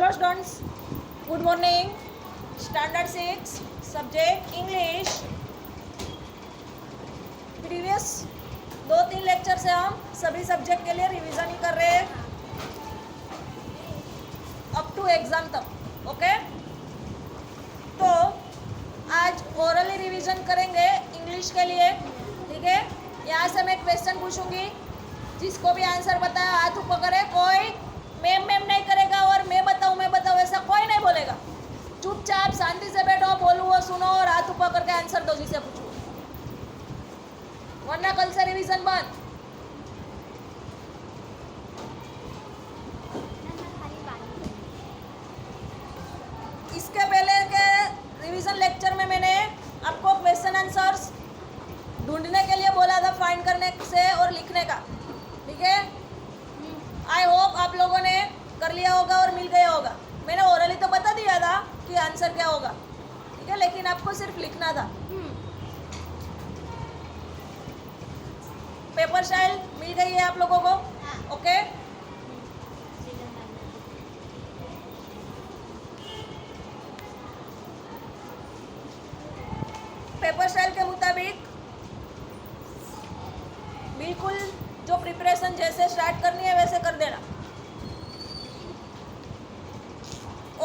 Hello students, good morning. Standard 6 subject English. Previous 2-3 lecture से हम सभी सब्जेक्ट के लिए रिवीजन ही कर रहे हैं अप टू एग्जाम तक. ओके, तो आज ओरली रिवीजन करेंगे इंग्लिश के लिए. ठीक है, यहाँ से मैं क्वेश्चन पूछूंगी, जिसको भी आंसर बताया हाथ ऊपर करे. कोई मैम नहीं करेगा और मैं बताऊँ ऐसा कोई नहीं बोलेगा. चुपचाप शांति से बैठो, बोलूँ वो सुनो और हाथ ऊपर करके आंसर दो जिसे पूछो, वरना कल से रिवीजन बंद. इसके पहले के रिवीजन लेक्चर में मैंने आपको क्वेश्चन आंसर्स ढूंढने के लिए बोला था, फाइंड करने से और लिखने का. ठीक है, आई होप आप लोगों ने कर लिया होगा और मिल गया होगा. मैंने ओरली तो बता दिया था कि आंसर क्या होगा. ठीक है, लेकिन आपको सिर्फ लिखना था. पेपर स्टाइल मिल गई है आप लोगों को. ओके, पेपर स्टाइल के मुताबिक बिल्कुल जो प्रिपरेशन जैसे स्टार्ट करनी है वैसे कर देना,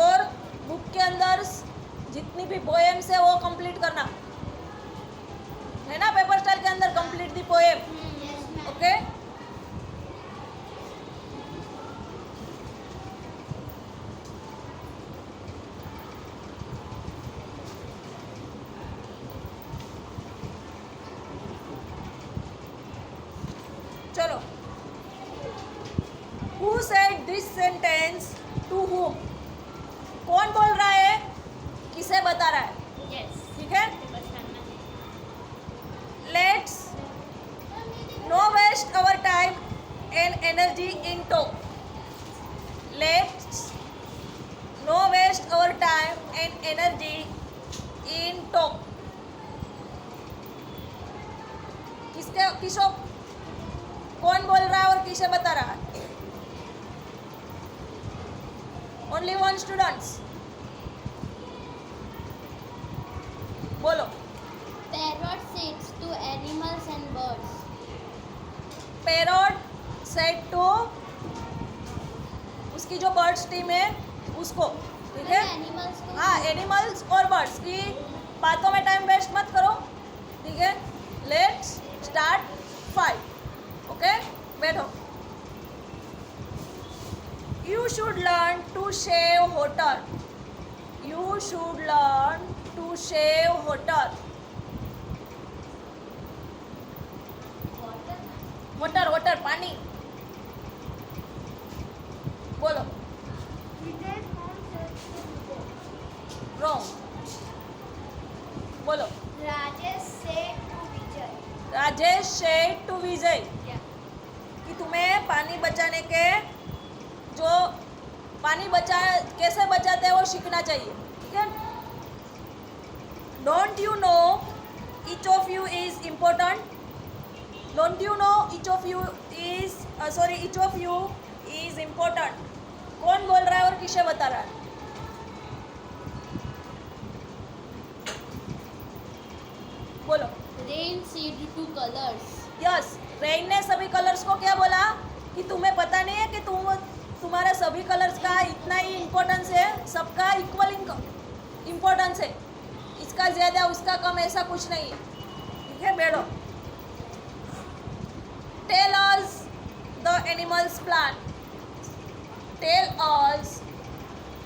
और बुक के अंदर जितनी भी पोएम्स है वो कंप्लीट करना है ना. पेपर स्टाइल के अंदर कंप्लीट दी पोएम. ओके, चलो. Who said this sentence to whom? कौन बोल रहा है, किसे बता रहा है. ठीक है, let's no waste our time and energy in talk. Let's no waste our time and energy in talk. किसको कौन बोल रहा है और किसे बता रहा है? ओनली वन स्टूडेंट्स, बोलो. Parrot says to animals and birds. Parrot said to, उसकी जो बर्ड्स टीम है उसको. ठीक है, Animals को हाँ, एनिमल्स और बर्ड्स की बातों में टाइम वेस्ट मत करो. ठीक है, लेट्स स्टार्ट 5. ओके, बैठो. You should learn to shave hotter. You should learn to shave hotter. Water पानी. बोलो. Wrong. बोलो. Rajesh said to Vijay. Rajesh said to Vijay Yeah. कि तुम्हें पानी बचाने के जो पानी कैसे बचाते हैं वो सीखना चाहिए. ठीक है, don't you know each of you is important. Don't you know each of you is important. कौन बोल रहा है और किसे बता रहा है? बोलो. Rain said to colors. Yes, rain ने सभी कलर्स को क्या बोला कि तुम्हें पता नहीं है कि तुम्हारे सभी कलर्स का इतना ही इम्पोर्टेंस है, सबका इक्वल इम्पोर्टेंस है, इसका ज़्यादा उसका कम ऐसा कुछ नहीं है. ठीक है, बैठो. Tell us the animals plan. Tell us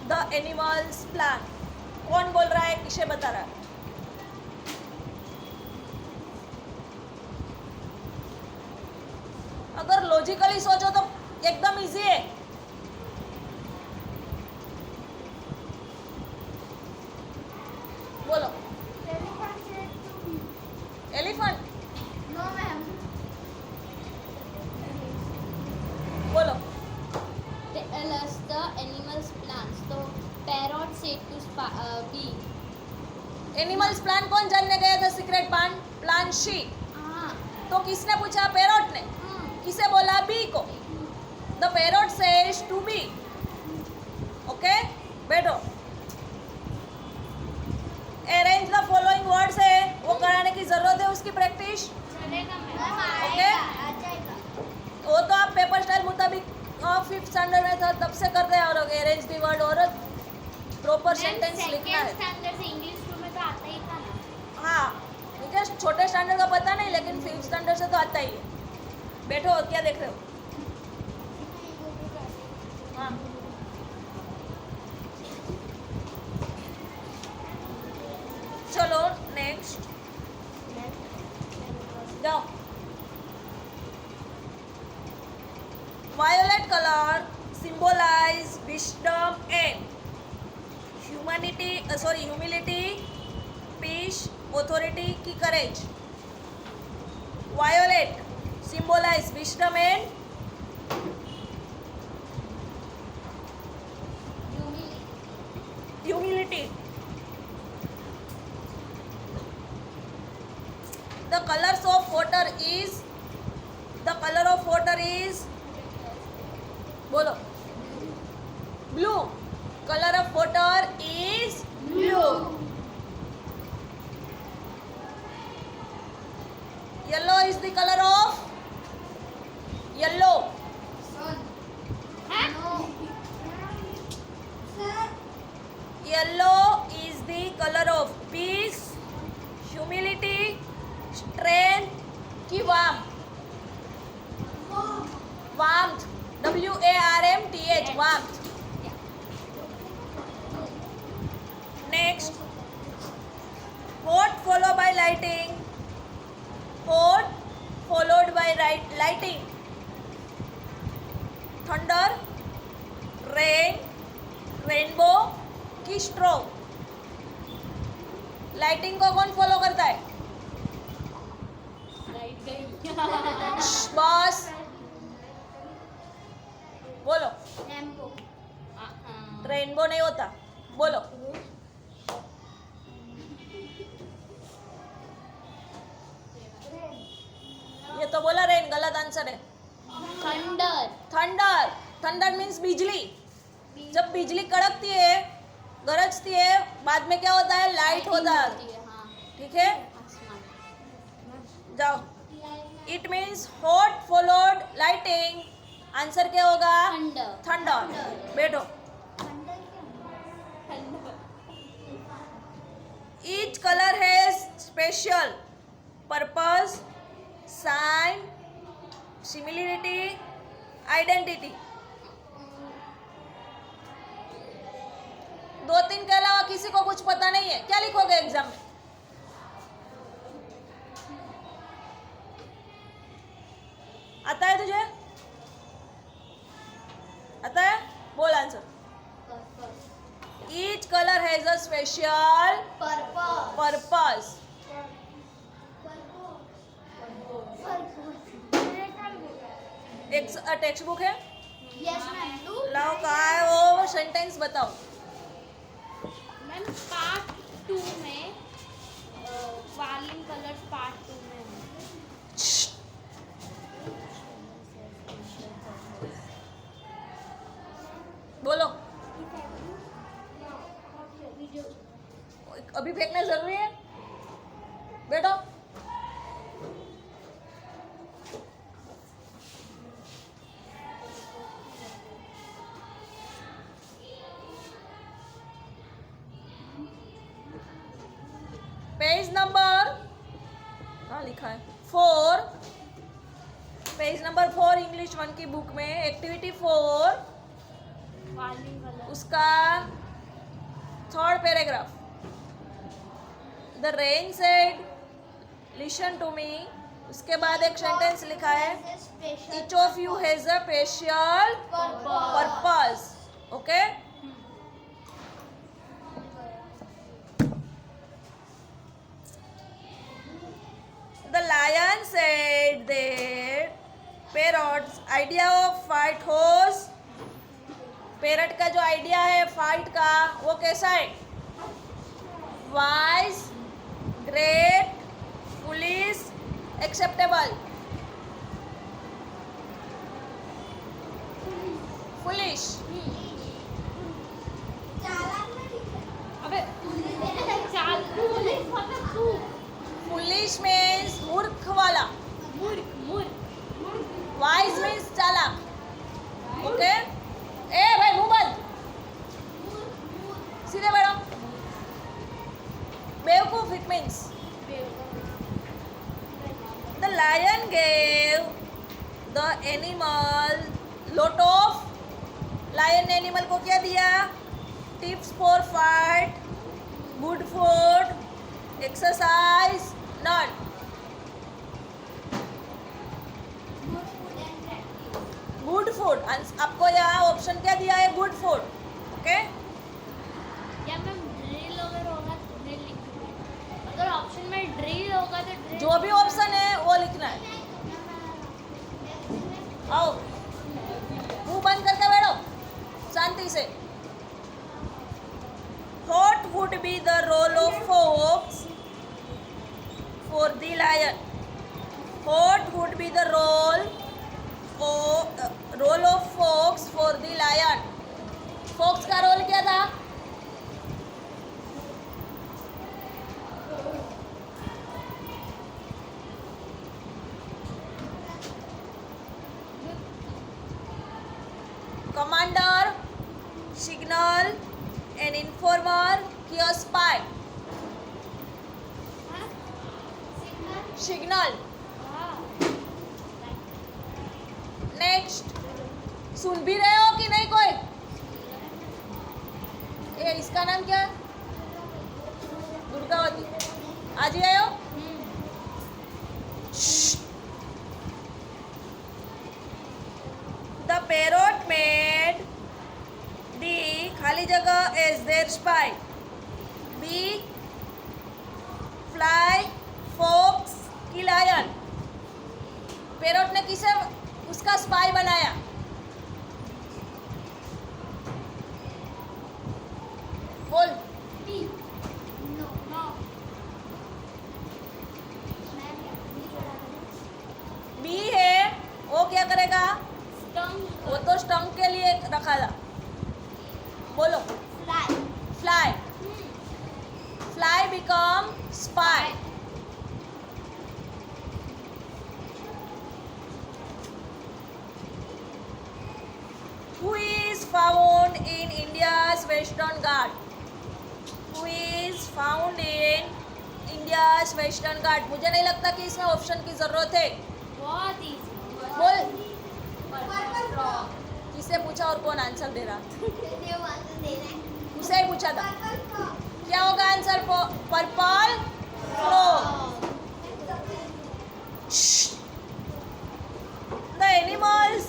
the animals plan. कौन बोल रहा है, किसे बता रहा है? अगर लॉजिकली सोचो तो एकदम इजी है. बोलो. Elephant said to me. Elephant. No ma'am. बोलो. Tell us the animals' plans. So parrot said to bee. Animals plan कौन जानने गया था? Secret plan she. तो किसने पूछा? पैरोट ने. किसे बोला? बी को. The parrot says to bee. Okay, 5th standard में था तब से करते हैं और अरेंज द वर्ड और प्रॉपर सेंटेंस लिखना है। स्टैंडर्ड से इंग्लिश 2 में तो आता ही था ना। हाँ मुझे छोटे स्टैंडर्ड का पता नहीं, लेकिन 5th स्टैंडर्ड से तो आता ही है। बैठो, क्या देख रहे हो? हाँ चलो नेक्स्ट जाओ। Violet color symbolize wisdom and humility, peace, authority की courage. Violet symbolize wisdom and humility. The color of water is बोलो blue. Colour of water is blue. Yellow is the colour of yellow. Yellow is the colour of peace, humility, strength की warmth. WARMTH warmth. Next, hot followed by lighting. Hot followed by lighting. Thunder, rain, rainbow की stroke. Lighting को कौन follow करता है? Light गई. Boss बोलो. Rainbow नहीं होता, बोलो. ये तो बोला रेन, गलत आंसर है. थंडर. थंडर. थंडर मीन्स बिजली. जब बिजली कड़कती है, गरजती है, बाद में क्या होता है? लाइट होता है. ठीक है, जाओ. It means hot followed lighting. Answer क्या होगा? थंडर. बैठो. Each color has special purpose, sign, similarity, identity. 2-3 के अलावा किसी को कुछ पता नहीं है, क्या लिखोगे एग्जाम में? आता है तुझे? आता है? बोल answer. Each color has a special purpose. एक टेक्स्ट बुक है? Yes ma'am. लाओ, कहाँ है वो? सेंटेंस बताओ. मैम पार्ट 2 में वार्लिंग कलर्स पार्ट 2 में है. बोलो. अभी फेंकना जरूरी है? बैठो. पेज नंबर हाँ लिखा है 4. पेज नंबर 4 इंग्लिश 1 की बुक में एक्टिविटी 4 वार्लिंग कलर. उसका 3rd paragraph. The rain said listen to me. उसके बाद एक सेंटेंस लिखा है each of you has a special purpose. Okay, the lion said that parrot's idea of fight होस. Parrot का जो आइडिया है फाइट का वो कैसा है? Wise, great, foolish, acceptable. Foolish. अबे चाल फुलिश मीन्स मूर्ख वाला. मूर्ख. वाइज मीन्स चालाक. Okay, animal lot of, lion ने एनिमल को क्या दिया? Tips for fight, good food, exercise, not good food. आपको यहाँ ऑप्शन क्या दिया है? Good food. ओके, क्या मैम ड्रिल अगर होगा तो ड्रिल लिखूंगी, अगर ऑप्शन में ड्रिल होगा तो ड्रिल, जो भी ऑप्शन है वो लिखना है। आओ, मुंह बंद करके बैठो शांति से। What would be the role of fox for the lion? What would be the role of fox for the lion? Fox का रोल क्या था? कमांडर, सिग्नल, an informer, कि a spy? सिग्नल। नेक्स्ट, सुन भी रहे हो कि नहीं कोई? ये इसका नाम क्या है? दुर्गावती। आज ही आए हो? The parrot made the खाली जगह as their spy. Bee, fly, fox की lion। पैरोट ने किसे उसका स्पाई बनाया? बोल। बी है, वो क्या करेगा? वो तो स्टंग के लिए रखा था। बोलो। Fly. Fly become spy. Who is found in India's Western Ghat? Who is found in India's Western Ghat? मुझे नहीं लगता कि इसमें ऑप्शन की जरूरत है। बहुत इजी। बोल। किससे पूछा और कौन आंसर दे रहा? उसे ही पूछा था। क्या होगा answer? Purple frog. The animals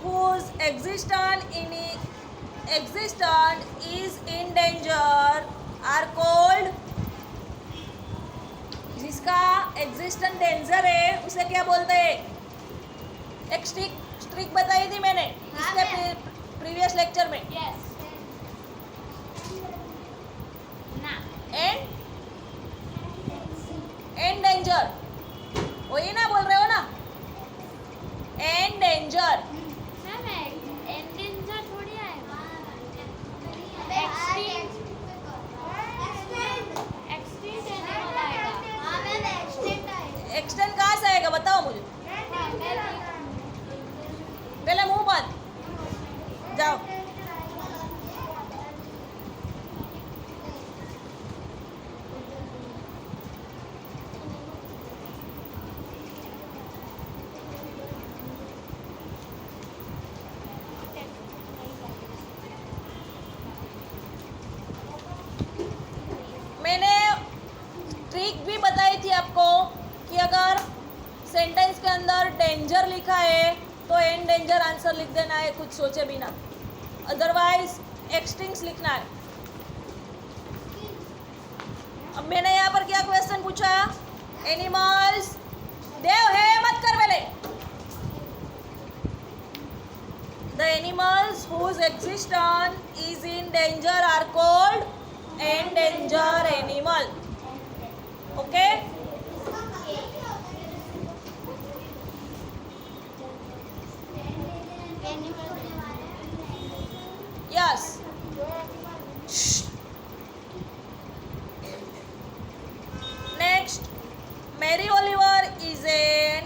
whose existence is in danger are called, जिसका एग्जिस्टेंस डेंजर है उसे क्या बोलते हैं? एक स्ट्रिक बताई थी मैंने इसके प्रीवियस लेक्चर में। यस ना एंड डेंजर, वही ना बोल रहे हो ना? And danger. मैम एंडेंजर थोड़ी आएगा, एक्सटिंक्ट एनिमल आएगा। एक्सटेंड कहाँ से आएगा बताओ मुझे? पहले मुंह बंद जाओ। मैंने ट्रिक भी बताई थी आपको कि अगर सेंटेंस के अंदर डेंजर लिखा है तो एंड डेंजर आंसर लिख देना है कुछ सोचे बिना, अदरवाइज एक्सटिंक्ट लिखना है। अब मैंने यहाँ पर क्या क्वेश्चन पूछा? एनिमल्स, देव है मत कर पहले। The animals whose existence is in danger are called endangered animal. Okay? Yes. Next, Mary Oliver is an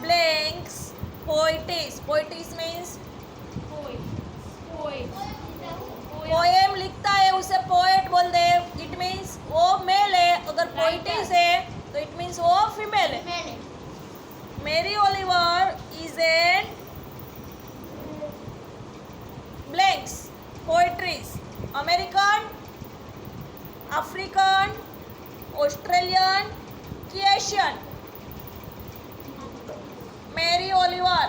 blanks poetess. Poetess means poem लिखता है उसे पोएट बोल दे। इट मीन्स वो मेल है, अगर पोइटिस है तो इट मीन्स वो फीमेल है। Mary Oliver poetries, American, African, Australian की Asian? Mary Oliver.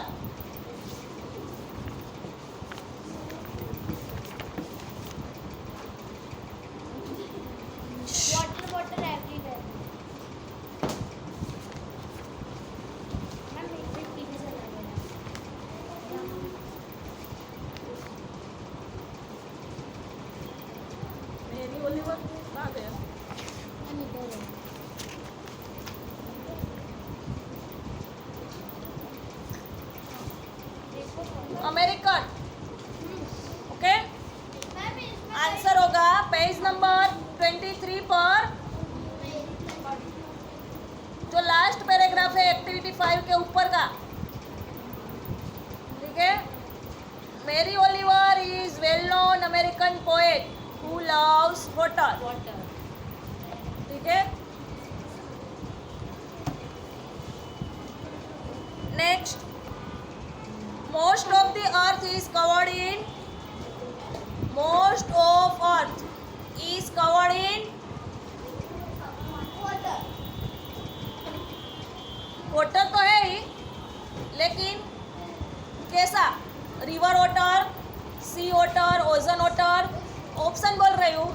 Water water everywhere. Ma'am एक मिनट पीछे से लगेगा। मैरी ओलिवर कहाँ गया? मैम इधर है। देखो अमेरिकन। ओके, मैम इसमें आंसर होगा पेज नंबर 23 पर, जो लास्ट पैराग्राफ है एक्टिविटी 5 के ऊपर का। ठीक है, Mary Oliver is well known American poet who loves water. Water. ठीक है, next, most of the earth is covered in, most of earth is covered in water तो है ही, लेकिन कैसा? River water, sea water, ocean water. Option बोल रही हूँ,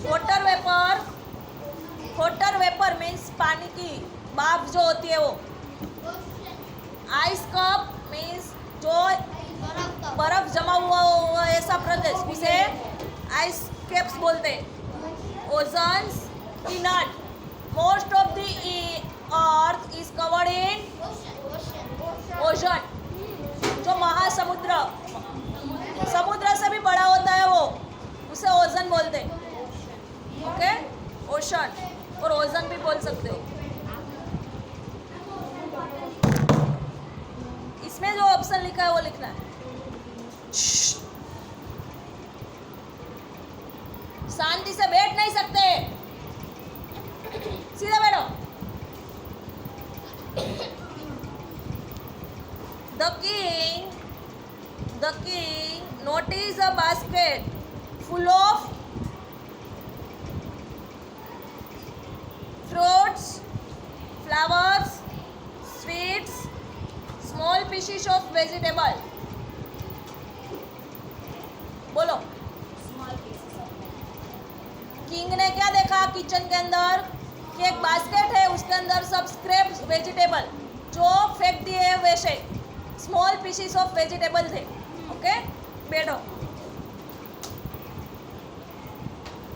water vapour, water vapour means पानी की भाप जो होती है वो। आइस कप मीन्स जो बर्फ जमा हुआ ऐसा प्रदेश, उसे आइस कैप्स बोलते हैं। ओजन्स की नट, most of the earth is covered in ocean, जो महासमुद्र, समुद्र से भी बड़ा होता है वो, उसे ओजन बोलते हैं। ओके, ओशन और ओजन भी बोल सकते हो। इसमें जो ऑप्शन लिखा है वो लिखना है। शांति से बैठ नहीं सकते, सीधा बैठो। The king noticed a basket full of fruits, flowers, sweets, small pieces of vegetable. बोलो, किंग ने क्या देखा किचन के अंदर? कि एक बास्केट है, उसके अंदर सब स्क्रैप वेजिटेबल जो फेंक दिए वैसे स्मॉल पीसेस ऑफ वेजिटेबल थे। ओके, बैठो।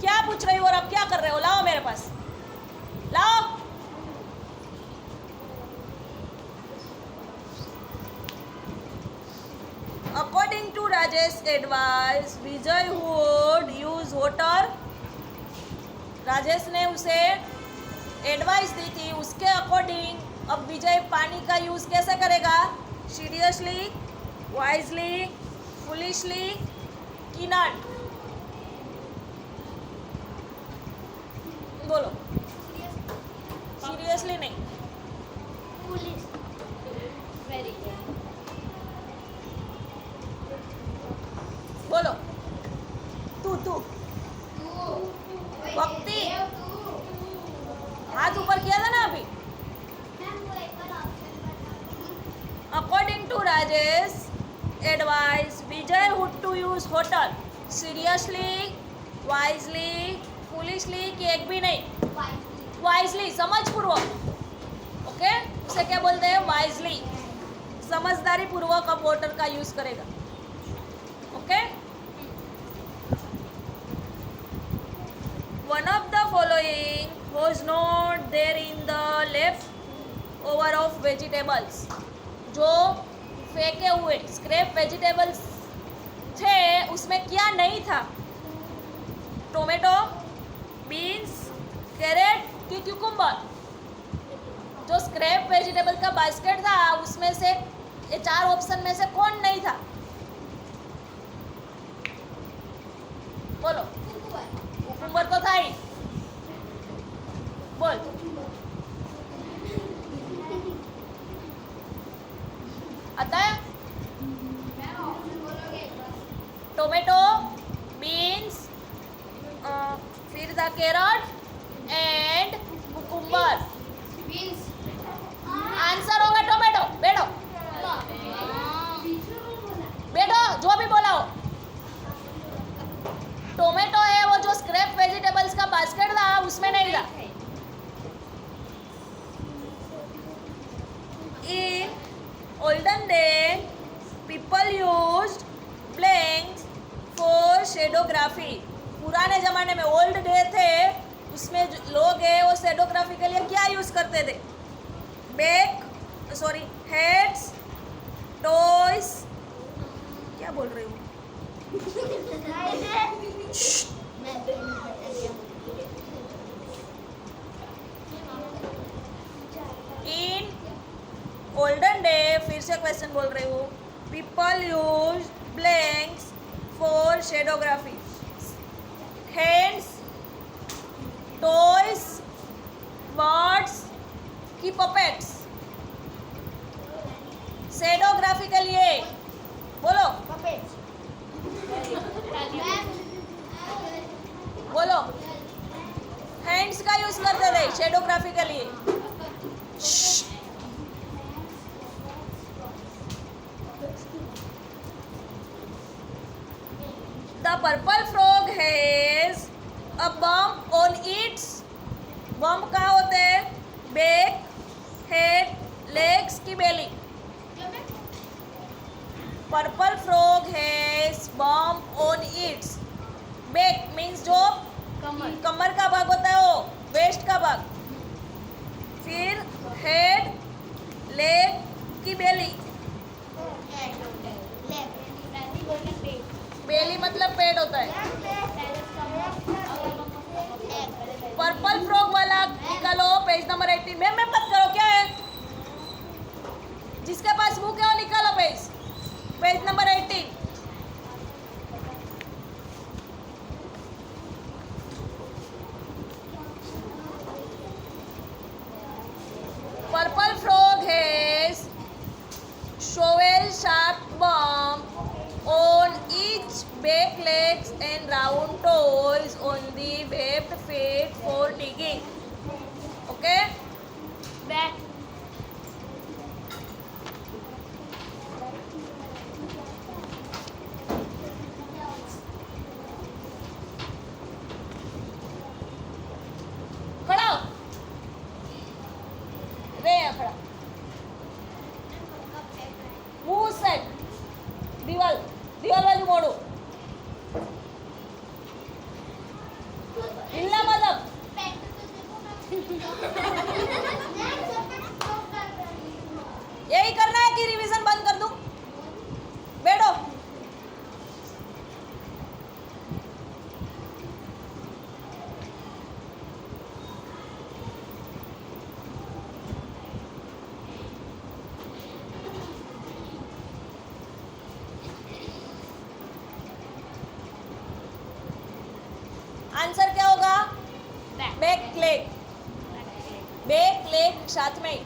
क्या पूछ रही हो और अब क्या कर रहे हो? लाओ मेरे पास, लाओ। According to Rajesh advice, Vijay would use water. Rajesh ने उसे एडवाइस दी थी, उसके अकॉर्डिंग अब विजय पानी का यूज कैसे करेगा? सीरियसली, वाइजली, फुलिशली कि नॉट? बोलो, सीरियसली नहीं, पुलिस। Very good. बोलो, तू भक्ति, हाथ ऊपर किया था ना अभी। According to Rajesh advice, Vijay would to use water seriously, wisely, foolishly कि एक भी नहीं, wisely समझ पूर्वक। ओके, उसे क्या बोलते हैं? वाइजली, समझदारी पूर्वक अब वाटर का यूज करेगा। Okay, one of the following was not there in the left over of vegetables. जो फेंके हुए स्क्रैप वेजिटेबल्स थे उसमें क्या नहीं था? टोमेटो, बीन्स, कैरेट कि क्यूकम्बर? जो स्क्रैप वेजिटेबल का बास्केट था उसमें से ये चार ऑप्शन में से कौन नहीं था? बोलो, कुकुम्बर तो था ही। बोल, आता है? Tomato, carrot and cucumber. Beans. Answer होगा टोमेटो. बैठो बैठो, जो भी बोला हो. टोमेटो है वो जो स्क्रैप वेजिटेबल्स का बास्केट था उसमें नहीं था. In olden day, people used blanks for shadowgraphy. पुराने ज़माने में ओल्ड डे थे उसमें लोग हैं वो शेडोग्राफी के लिए क्या यूज़ करते थे? Heads, toys. क्या बोल रही हूँ? इन ओल्डन डे, फिर से क्वेश्चन बोल रही हूँ. People use blanks for shadowgraphy. Hands, toys, birds की पपेट्स. शेडोग्राफी के लिए बोलो बोलो. हैंड्स का यूज करते थे शेडोग्राफी के लिए. The purple frog has a bump on its. Bump कहाँ होते हैं? बैक, हेड, लेग्स की belly. Purple frog has bump on its. Back means जो कमर का भाग होता है वो वेस्ट का भाग. फिर हेड, लेग की बेली. बेली मतलब पेट होता है. पर्पल फ्रॉग वाला निकालो पेज नंबर 18 में. मैं मत करो क्या है? जिसके पास बुक है वो निकालो page number 18. Purple frog has shovel sharp bump on each back legs and round toes on the webbed feet for digging. Okay? Back. खड़ा हो. रे खड़ा. मुंह सेट. दीवाल बाजू मोड़ो. हिलना मतलब यही करना है कि रिवीजन बंद कर दूं? बैठो. आंसर क्या होगा? Back leg. बैक लेग साथ में ही.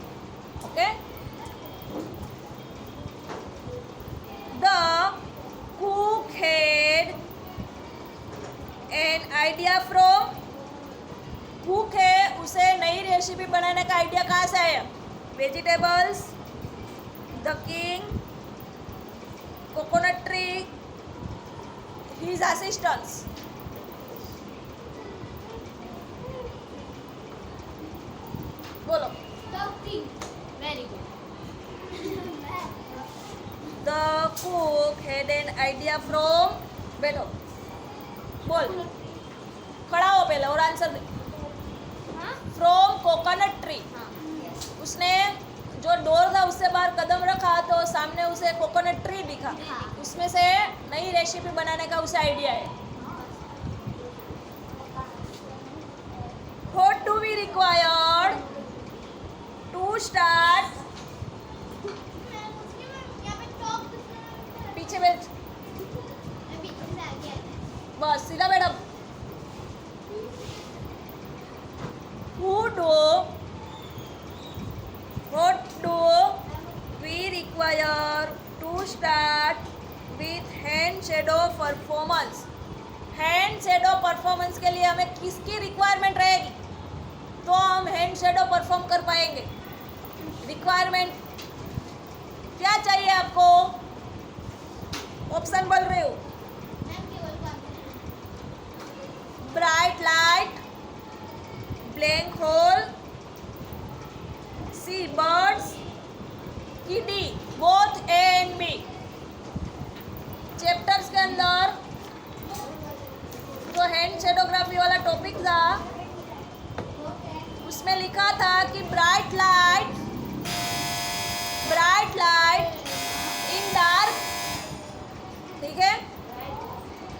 Okay. The cook had an idea from. Cook है उसे नई रेसिपी बनाने का आइडिया कहाँ से आया? Vegetables, the king, coconut tree, his assistants. बोलो. Very good. The cook had an idea from. बैठो. बोल. खड़ा हो पहले और आंसर दे. हाँ? From coconut tree. हाँ. उसने जो डोर था उससे बाहर कदम रखा तो सामने उसे कोकोनट ट्री दिखा. हाँ. उसमें से नई रेसिपी बनाने का उसे आइडिया है. What do we required to start? पीछे बैठ. बस सीधा बैठ. अब what do we require to start with hand shadow performance? Hand shadow performance के लिए हमें किसकी रिक्वायरमेंट रहेगी, तो हम हैंड शेडो परफॉर्म कर पाएंगे। रिक्वायरमेंट क्या चाहिए आपको, ऑप्शन बोल रही हूँ। Bright light, blank hole, sea birds, किडी, both A and B. Chapters के अंदर जो हैंड शेडोग्राफी वाला टॉपिक था उसमें लिखा था कि ब्राइट लाइट इन डार्क, ठीक है,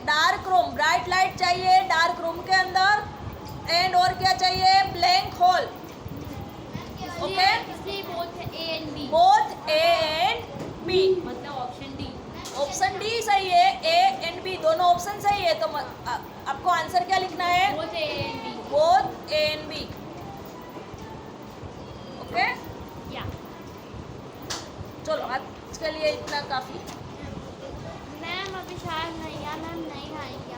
डार्क रूम, ब्राइट लाइट चाहिए डार्क रूम के अंदर, एंड और क्या चाहिए, ब्लैंक होल। ओके, इसलिए both A and B, both A and B, मतलब ऑप्शन डी। ऑप्शन डी सही है, ए एंड बी दोनों ऑप्शन सही है। तो आपको आंसर क्या लिखना है, both A and B. Both A and B. Okay, या चलो आज के लिए इतना काफी। मैम अभी शायद नहीं, या मैम नहीं आएंगे।